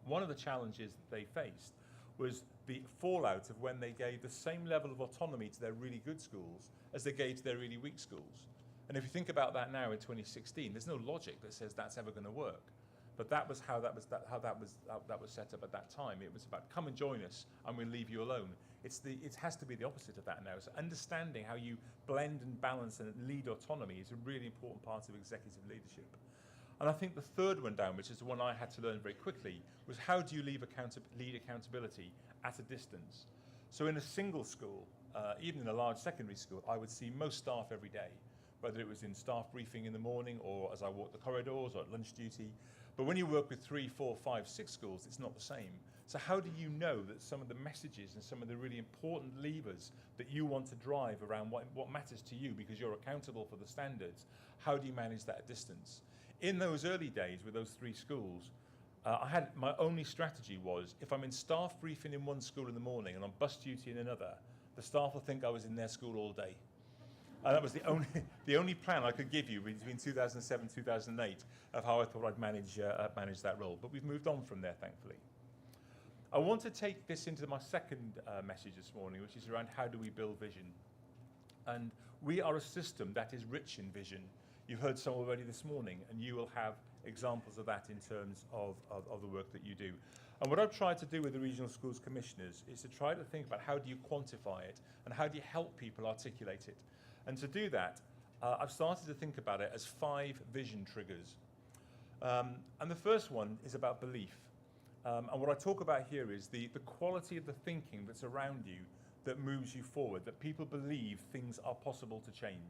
One of the challenges that they faced was the fallout of when they gave the same level of autonomy to their really good schools as they gave to their really weak schools. And if you think about that now in 2016, there's no logic that says that's ever going to work. But that was how that was set up at that time. It was about come and join us, and we'll leave you alone. It has to be the opposite of that now. So understanding how you blend and balance and lead autonomy is a really important part of executive leadership. And I think the third one down, which is the one I had to learn very quickly, was how do you lead accountability at a distance? So in a single school, even in a large secondary school, I would see most staff every day, whether it was in staff briefing in the morning or as I walked the corridors or at lunch duty. But when you work with 3, 4, 5, 6 schools, it's not the same. So how do you know that some of the messages and some of the really important levers that you want to drive around what matters to you because you're accountable for the standards, how do you manage that at distance? In those early days with those 3 schools, my only strategy was if I'm in staff briefing in one school in the morning and on bus duty in another, the staff will think I was in their school all day. And that was the only plan I could give you between 2007 and 2008 of how I thought I'd manage that role. But we've moved on from there, thankfully. I want to take this into my second message this morning, which is around how do we build vision. And we are a system that is rich in vision. You've heard some already this morning, and you will have examples of that in terms of the work that you do. And what I've tried to do with the Regional Schools Commissioners is to try to think about how do you quantify it and how do you help people articulate it. And to do that, I've started to think about it as 5 vision triggers. And the first one is about belief. And what I talk about here is the quality of the thinking that's around you that moves you forward, that people believe things are possible to change.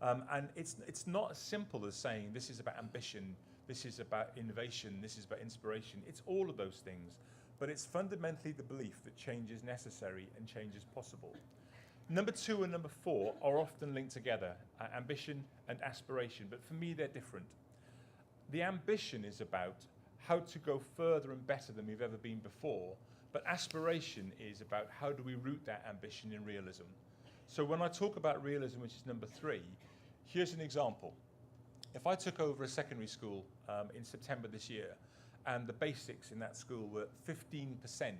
And it's not as simple as saying this is about ambition, this is about innovation, this is about inspiration. It's all of those things, but it's fundamentally the belief that change is necessary and change is possible. Number 2 and number 4 are often linked together, ambition and aspiration, but for me they're different. The ambition is about how to go further and better than we've ever been before, but aspiration is about how do we root that ambition in realism. So when I talk about realism, which is number 3, here's an example. If I took over a secondary school in September this year, and the basics in that school were 15%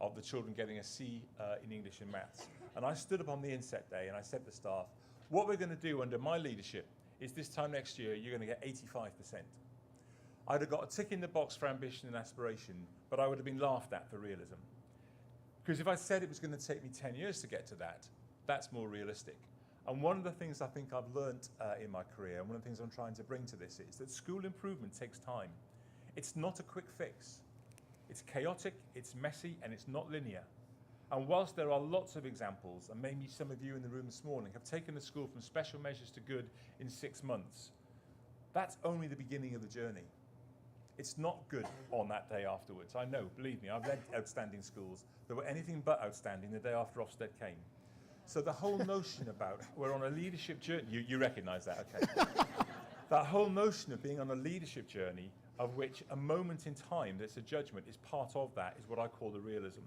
of the children getting a C in English and maths, and I stood up on the inset day and I said to staff, what we're going to do under my leadership is this time next year you're going to get 85%. I'd have got a tick in the box for ambition and aspiration, but I would have been laughed at for realism. Because if I said it was going to take me 10 years to get to that, that's more realistic. And one of the things I think I've learnt in my career, and one of the things I'm trying to bring to this is that school improvement takes time. It's not a quick fix. It's chaotic, it's messy, and it's not linear. And whilst there are lots of examples, and maybe some of you in the room this morning have taken the school from special measures to good in 6 months, that's only the beginning of the journey. It's not good on that day afterwards. I know, believe me, I've led outstanding schools that were anything but outstanding the day after Ofsted came. So the whole notion about we're on a leadership journey, you recognise that, okay. That whole notion of being on a leadership journey of which a moment in time that's a judgment is part of that is what I call the realism.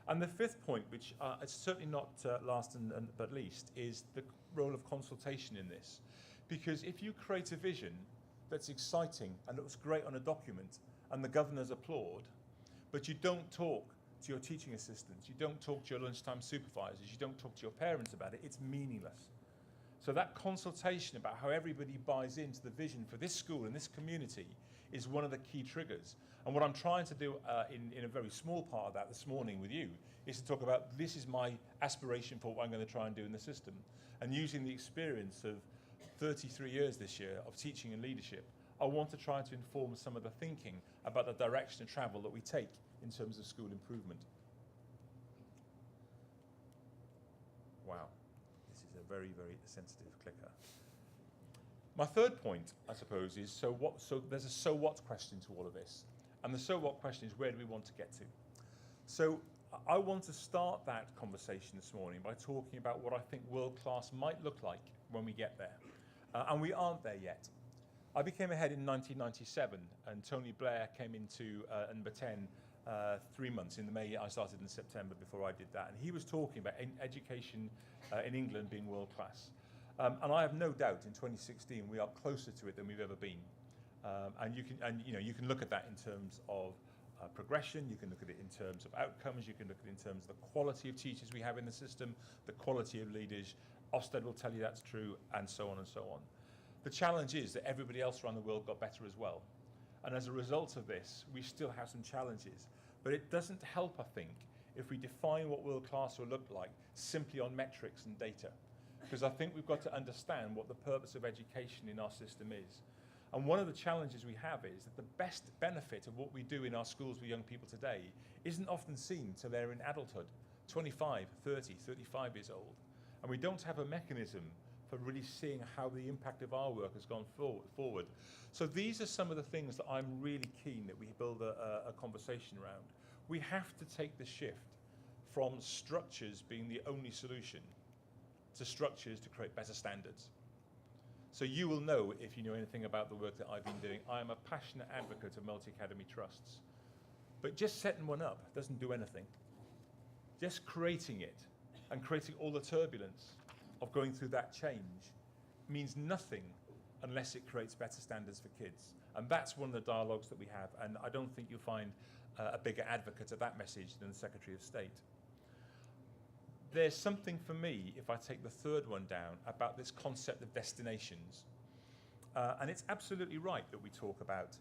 And the 5th point, which is certainly not last but least, is the role of consultation in this. Because if you create a vision that's exciting and looks great on a document and the governors applaud, but you don't talk to your teaching assistants, you don't talk to your lunchtime supervisors, you don't talk to your parents about it, it's meaningless. So that consultation about how everybody buys into the vision for this school and this community is one of the key triggers. And what I'm trying to do in a very small part of that this morning with you is to talk about this is my aspiration for what I'm going to try and do in the system. And using the experience of 33 years this year of teaching and leadership, I want to try to inform some of the thinking about the direction of travel that we take in terms of school improvement. Wow, this is a very, very sensitive clicker. My third point, I suppose, is so there's a so what question to all of this. And the so what question is where do we want to get to? So I want to start that conversation this morning by talking about what I think world class might look like when we get there. And we aren't there yet. I became a head in 1997, and Tony Blair came into number 10 3 months. In May, I started in September before I did that. And he was talking about education in England being world class. And I have no doubt in 2016 we are closer to it than we've ever been. And you can look at that in terms of progression, you can look at it in terms of outcomes, you can look at it in terms of the quality of teachers we have in the system, the quality of leaders. Ofsted will tell you that's true, and so on and so on. The challenge is that everybody else around the world got better as well. And as a result of this, we still have some challenges. But it doesn't help, I think, if we define what world class will look like simply on metrics and data. Because I think we've got to understand what the purpose of education in our system is. And one of the challenges we have is that the best benefit of what we do in our schools with young people today isn't often seen till they're in adulthood, 25, 30, 35 years old. And we don't have a mechanism for really seeing how the impact of our work has gone forward. So these are some of the things that I'm really keen that we build a conversation around. We have to take the shift from structures being the only solution to structures to create better standards. So you will know, if you know anything about the work that I've been doing, I am a passionate advocate of multi-academy trusts. But just setting one up doesn't do anything. Just creating it and creating all the turbulence of going through that change means nothing unless it creates better standards for kids. And that's one of the dialogues that we have, and I don't think you'll find a bigger advocate of that message than the Secretary of State. There's something for me, if I take the third one down, about this concept of destinations. And it's absolutely right that we talk about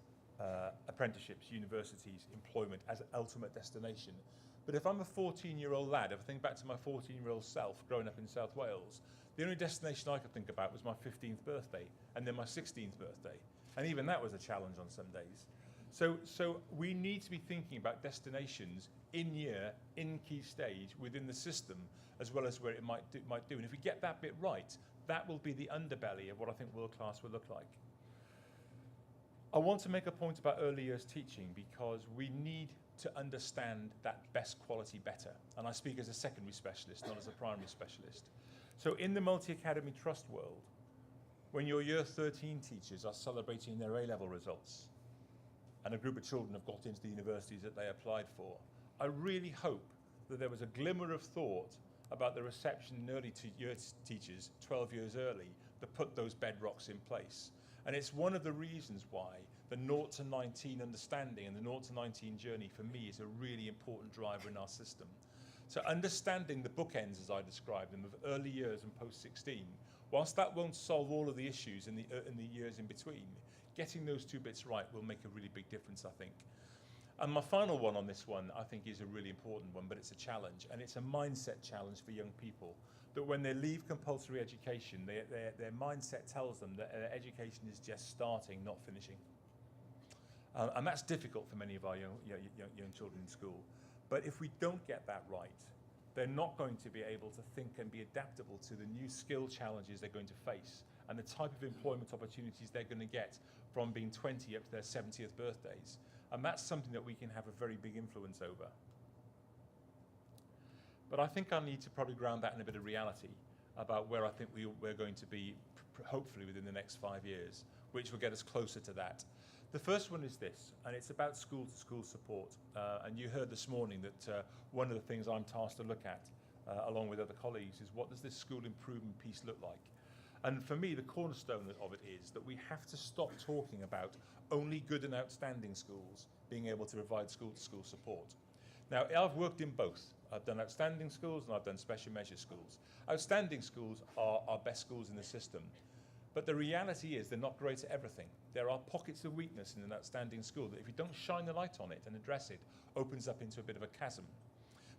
apprenticeships, universities, employment as an ultimate destination. But if I'm a 14-year-old lad, if I think back to my 14-year-old self growing up in South Wales, the only destination I could think about was my 15th birthday and then my 16th birthday. And even that was a challenge on some days. So we need to be thinking about destinations in year, in key stage, within the system, as well as where it might do. And if we get that bit right, that will be the underbelly of what I think world class will look like. I want to make a point about early years teaching because we need to understand that best quality better. And I speak as a secondary specialist, not as a primary specialist. So in the multi-academy trust world, when your year 13 teachers are celebrating their A-level results, and a group of children have got into the universities that they applied for, I really hope that there was a glimmer of thought about the reception in early year teachers 12 years early that put those bedrocks in place. And it's one of the reasons why the 0 to 19 understanding and the 0 to 19 journey for me is a really important driver in our system. So understanding the bookends, as I described them, of early years and post-16, whilst that won't solve all of the issues in the years in between, getting those two bits right will make a really big difference, I think. And my final one on this one, I think, is a really important one, but it's a challenge, and it's a mindset challenge for young people, that when they leave compulsory education, their mindset tells them that education is just starting, not finishing. And that's difficult for many of our young children in school. But if we don't get that right, they're not going to be able to think and be adaptable to the new skill challenges they're going to face and the type of employment opportunities they're going to get from being 20 up to their 70th birthdays. And that's something that we can have a very big influence over. But I think I need to probably ground that in a bit of reality about where I think we're going to be, hopefully within the next 5 years, which will get us closer to that. The first one is this, and it's about school-to-school support. And you heard this morning that one of the things I'm tasked to look at, along with other colleagues, is what does this school improvement piece look like? And for me, the cornerstone of it is that we have to stop talking about only good and outstanding schools being able to provide school-to-school support. Now, I've worked in both. I've done outstanding schools and I've done special measure schools. Outstanding schools are our best schools in the system. But the reality is they're not great at everything. There are pockets of weakness in an outstanding school that if you don't shine the light on it and address it, opens up into a bit of a chasm.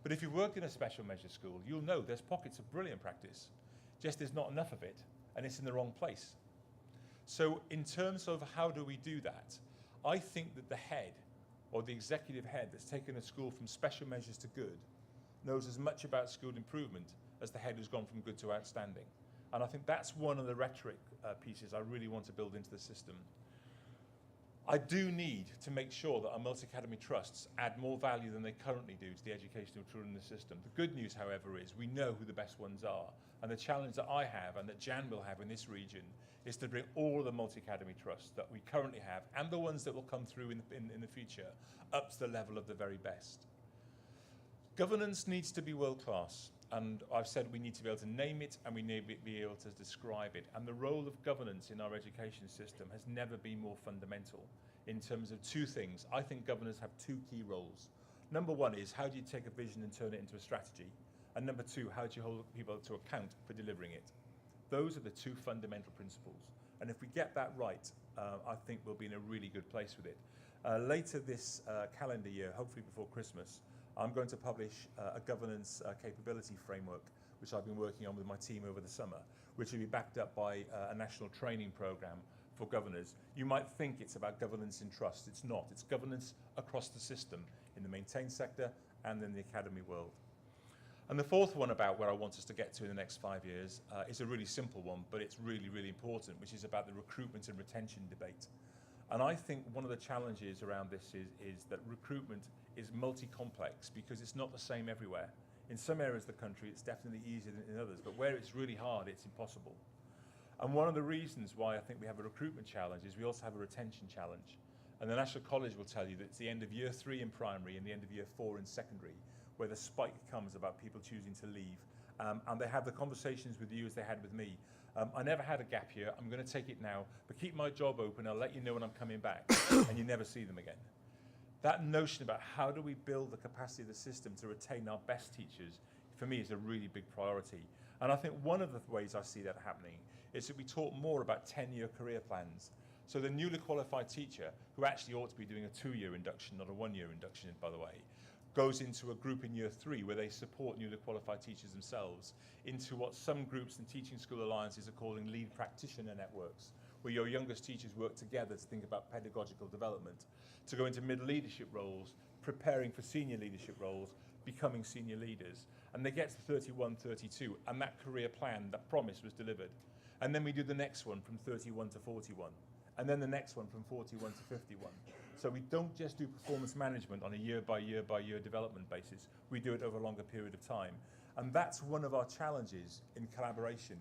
But if you work in a special measure school, you'll know there's pockets of brilliant practice. Just there's not enough of it, and it's in the wrong place. So in terms of how do we do that, I think that the head, or the executive head that's taken a school from special measures to good, knows as much about school improvement as the head who's gone from good to outstanding. And I think that's one of the rhetoric pieces I really want to build into the system. I do need to make sure that our multi-academy trusts add more value than they currently do to the education of children in the system. The good news, however, is we know who the best ones are. And the challenge that I have and that Jan will have in this region is to bring all the multi-academy trusts that we currently have and the ones that will come through in the future up to the level of the very best. Governance needs to be world-class. And I've said we need to be able to name it and we need to be able to describe it. And the role of governance in our education system has never been more fundamental. in terms of two things. I think governors have two key roles. Number one is, how do you take a vision and turn it into a strategy? And number two, how do you hold people to account for delivering it? Those are the two fundamental principles. And if we get that right, I think we'll be in a really good place with it. Later this calendar year, hopefully before Christmas, I'm going to publish a governance capability framework, which I've been working on with my team over the summer, which will be backed up by a national training program for governors. You might think it's about governance in trust. It's not. It's governance across the system, in the maintained sector and in the academy world. And the fourth one about where I want us to get to in the next 5 years is a really simple one, but it's really, really important, which is about the recruitment and retention debate. And I think one of the challenges around this is that recruitment is multi-complex because it's not the same everywhere. In some areas of the country, it's definitely easier than in others, but where it's really hard, it's impossible. And one of the reasons why I think we have a recruitment challenge is we also have a retention challenge. And the National College will tell you that it's the end of year 3 in primary and the end of year 4 in secondary where the spike comes about people choosing to leave. And they have the conversations with you as they had with me. I never had a gap year, I'm going to take it now, but keep my job open, I'll let you know when I'm coming back, and you never see them again. That notion about how do we build the capacity of the system to retain our best teachers, for me, is a really big priority. And I think one of the ways I see that happening is that we talk more about 10-year career plans. So the newly qualified teacher, who actually ought to be doing a 2-year induction, not a 1-year induction, by the way, goes into a group in year 3 where they support newly qualified teachers themselves into what some groups and teaching school alliances are calling lead practitioner networks, where your youngest teachers work together to think about pedagogical development, to go into mid-leadership roles, preparing for senior leadership roles, becoming senior leaders. And they get to 31, 32, and that career plan, that promise was delivered. And then we do the next one from 31 to 41. And then the next one from 41 to 51. So we don't just do performance management on a year by year by year development basis. We do it over a longer period of time. And that's one of our challenges in collaboration.